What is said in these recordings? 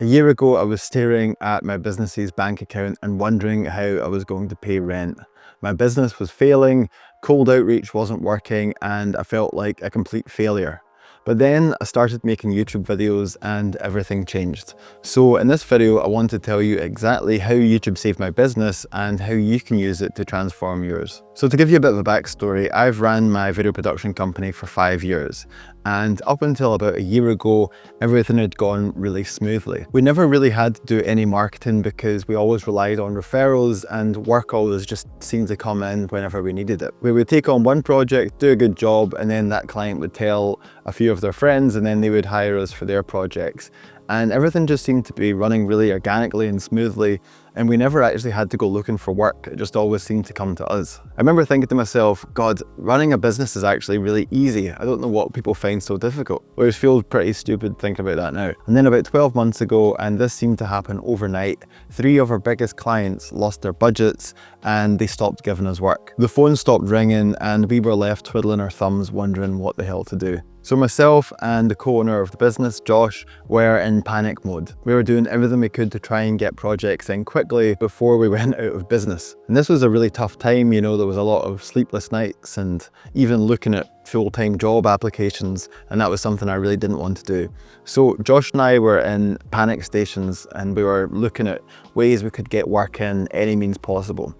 A year ago, I was staring at my business's bank account and wondering how I was going to pay rent. My business was failing, cold outreach wasn't working, and I felt like a complete failure. But then I started making YouTube videos and everything changed. So in this video, I want to tell you exactly how YouTube saved my business and how you can use it to transform yours. So to give you a bit of a backstory, I've ran my video production company for 5 years. And up until about a year ago, everything had gone really smoothly. We never really had to do any marketing because we always relied on referrals and work always just seemed to come in whenever we needed it. We would take on one project, do a good job, and then that client would tell a few of their friends and then they would hire us for their projects. And everything just seemed to be running really organically and smoothly, and we never actually had to go looking for work. It just always seemed to come to us. I remember thinking to myself, God, running a business is actually really easy. I don't know what people find so difficult. Well, it feels pretty stupid thinking about that now. And then about 12 months ago, and this seemed to happen overnight, 3 of our biggest clients lost their budgets and they stopped giving us work. The phone stopped ringing and we were left twiddling our thumbs wondering what the hell to do. So myself and the co-owner of the business, Josh, were in panic mode. We were doing everything we could to try and get projects in quickly before we went out of business. And this was a really tough time, you know, there was a lot of sleepless nights and even looking at full-time job applications, and that was something I really didn't want to do. So Josh and I were in panic stations and we were looking at ways we could get work in any means possible.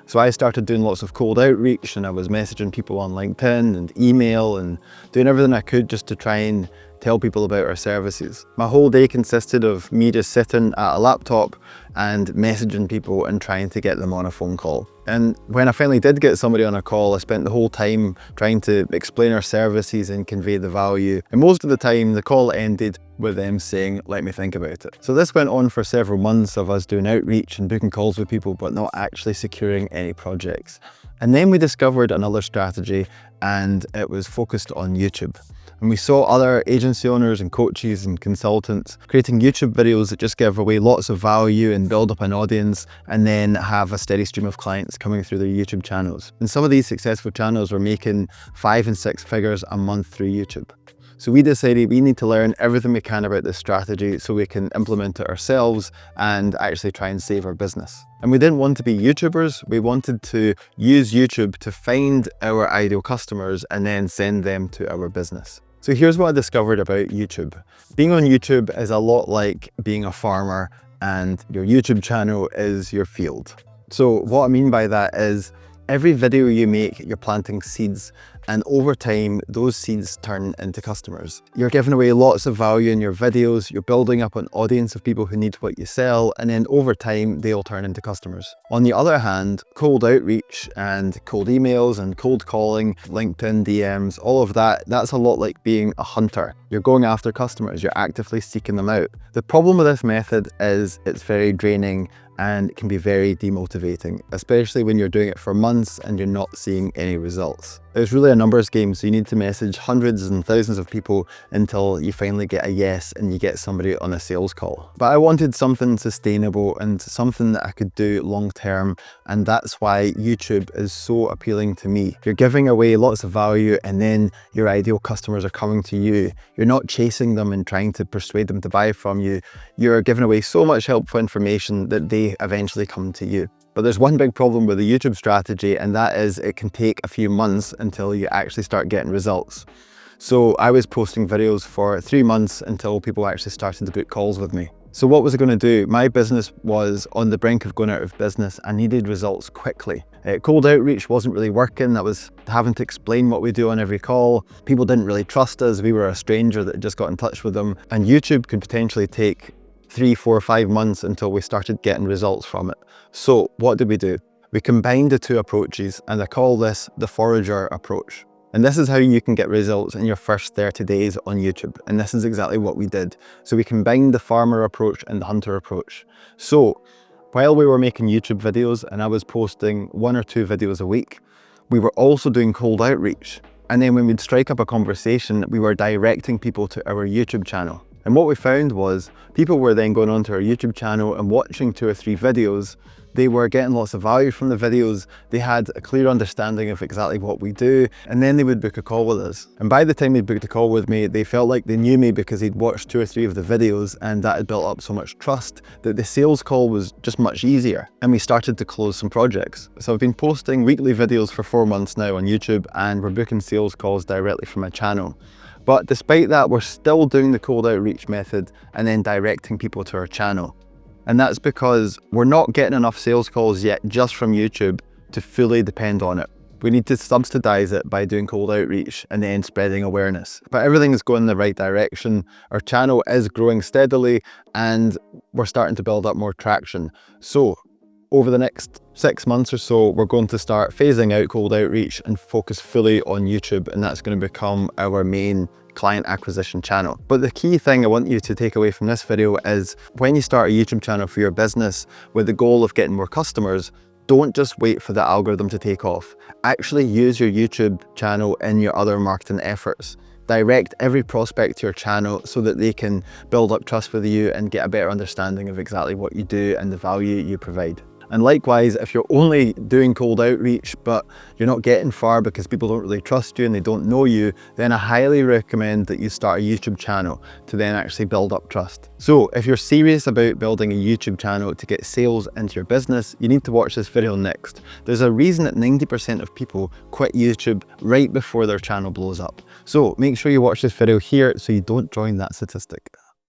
So I started doing lots of cold outreach and I was messaging people on LinkedIn and email and doing everything I could just to try and tell people about our services. My whole day consisted of me just sitting at a laptop and messaging people and trying to get them on a phone call. And when I finally did get somebody on a call, I spent the whole time trying to explain our services and convey the value. And most of the time, the call ended with them saying, "Let me think about it." So this went on for several months of us doing outreach and booking calls with people, but not actually securing any projects. And then we discovered another strategy, and it was focused on YouTube. And we saw other agency owners and coaches and consultants creating YouTube videos that just give away lots of value and build up an audience and then have a steady stream of clients coming through their YouTube channels. And some of these successful channels were making 5 and 6 figures a month through YouTube. So we decided we need to learn everything we can about this strategy so we can implement it ourselves and actually try and save our business. And we didn't want to be YouTubers, we wanted to use YouTube to find our ideal customers and then send them to our business. So here's what I discovered about YouTube. Being on YouTube is a lot like being a farmer and your YouTube channel is your field. So what I mean by that is every video you make, you're planting seeds, and over time, those seeds turn into customers. You're giving away lots of value in your videos, you're building up an audience of people who need what you sell, and then over time, they'll turn into customers. On the other hand, cold outreach and cold emails and cold calling, LinkedIn DMs, all of that, that's a lot like being a hunter. You're going after customers, you're actively seeking them out. The problem with this method is it's very draining and it can be very demotivating, especially when you're doing it for months and you're not seeing any results. It's really a numbers game, so you need to message hundreds and thousands of people until you finally get a yes and you get somebody on a sales call. But I wanted something sustainable and something that I could do long term, and that's why YouTube is so appealing to me. You're giving away lots of value and then your ideal customers are coming to you. You're not chasing them and trying to persuade them to buy from you. You're giving away so much helpful information that they eventually come to you. But there's one big problem with the YouTube strategy, and that is it can take a few months until you actually start getting results. So I was posting videos for 3 months until people actually started to book calls with me. So what was I going to do? My business was on the brink of going out of business. I needed results quickly. Cold outreach wasn't really working. I was having to explain what we do on every call. People didn't really trust us. We were a stranger that just got in touch with them. And YouTube could potentially take 3, 4, 5 months until we started getting results from it. So what did we do? We combined the two approaches, and I call this the forager approach. And this is how you can get results in your first 30 days on YouTube. And this is exactly what we did. So we combined the farmer approach and the hunter approach. So while we were making YouTube videos and I was posting 1 or 2 videos a week, we were also doing cold outreach. And then when we'd strike up a conversation, we were directing people to our YouTube channel. And what we found was people were then going onto our YouTube channel and watching 2 or 3 videos, They were getting lots of value from the videos, they had a clear understanding of exactly what we do, and then they would book a call with us. And by the time they booked a call with me, they felt like they knew me because they'd watched 2 or 3 of the videos, and that had built up so much trust that the sales call was just much easier, and we started to close some projects. So I've been posting weekly videos for 4 months now on YouTube, and we're booking sales calls directly from my channel. But despite that, we're still doing the cold outreach method and then directing people to our channel. And that's because we're not getting enough sales calls yet just from YouTube to fully depend on it. We need to subsidize it by doing cold outreach and then spreading awareness. But everything is going in the right direction. Our channel is growing steadily and we're starting to build up more traction. So over the next 6 months or so, we're going to start phasing out cold outreach and focus fully on YouTube, and that's going to become our main client acquisition channel. But the key thing I want you to take away from this video is when you start a YouTube channel for your business with the goal of getting more customers, don't just wait for the algorithm to take off. Actually use your YouTube channel in your other marketing efforts. Direct every prospect to your channel so that they can build up trust with you and get a better understanding of exactly what you do and the value you provide. And likewise, if you're only doing cold outreach, but you're not getting far because people don't really trust you and they don't know you, then I highly recommend that you start a YouTube channel to then actually build up trust. So if you're serious about building a YouTube channel to get sales into your business, you need to watch this video next. There's a reason that 90% of people quit YouTube right before their channel blows up. So make sure you watch this video here so you don't join that statistic.